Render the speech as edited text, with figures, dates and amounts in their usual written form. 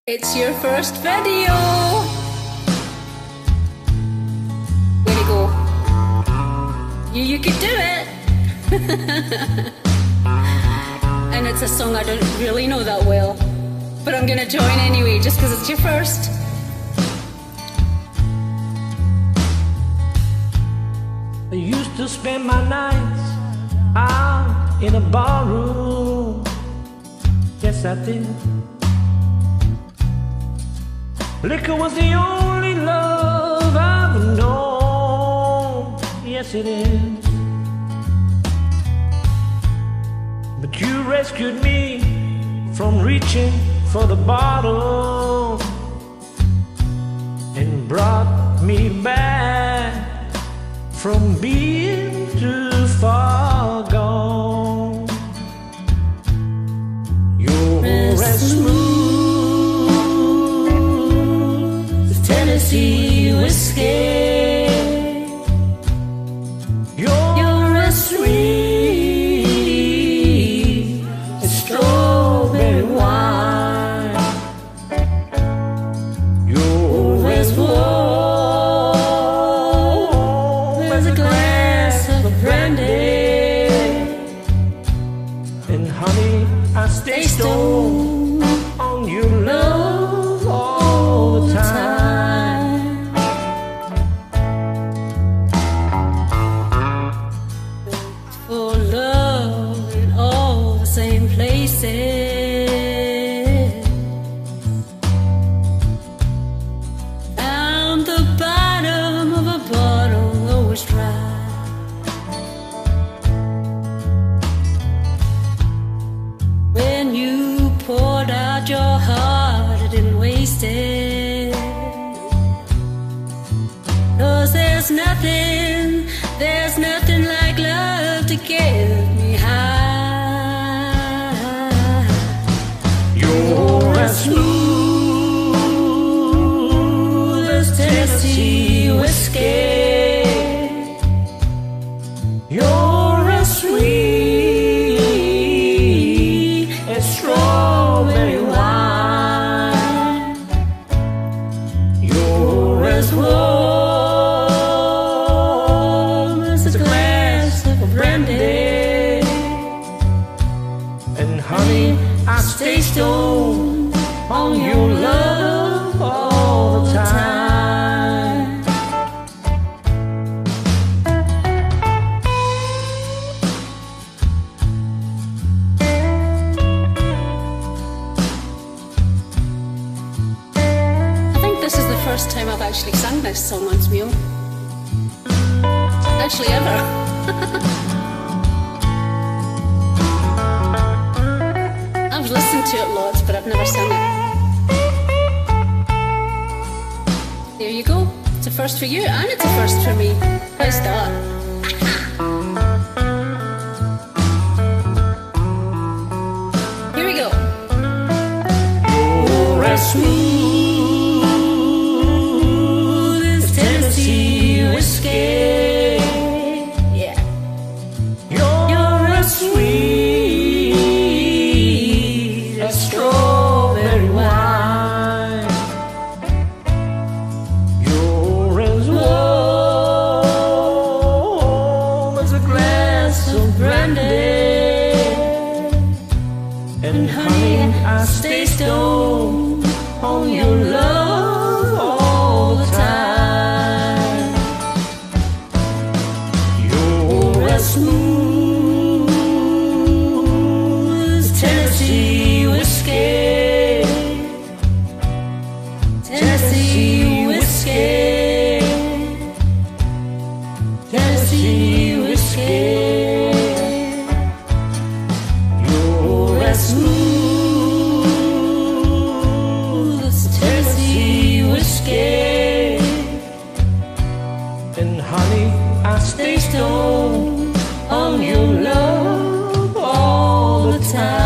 It's your first video! Way to go. You could do it! And it's a song I don't really know that well. But I'm gonna join anyway, just because it's your first. I used to spend my nights out in a barroom. Yes, I did. Liquor was the only love I've known. Yes, it is. But you rescued me from reaching for the bottle and brought me back from being too far gone. You're as smooth as Tennessee whiskey. You're as sweet as strawberry wine. You're as warm as a glass of brandy. And honey, I stay stoned on your love all the time. For love in all the same places. Found the bottom of a bottle always dry. When you poured out your heart, I didn't waste it. 'Cause there's nothing like love to get me high. You're as smooth as Tennessee whiskey. You're as sweet as strawberry wine. You're as warm as a glass of brandy. And honey, I stay stoned on your love all the time. I think this is the first time I've actually sung this song on Smule. Actually ever. I've listened to it lots, but I've never sung it. There you go. It's a first for you, and it's a first for me. How's that? Here we go. You're as smooth as Tennessee whiskey. Yeah. You're as sweet as strawberry wine. You're as warm as a glass of brandy. And honey, I stay stoned on your love all the time. You're as smooth as Tennessee whiskey. Tennessee whiskey. Tennessee whiskey. You're as smooth as Tennessee whiskey. And honey, I stay stoned on your love all the time.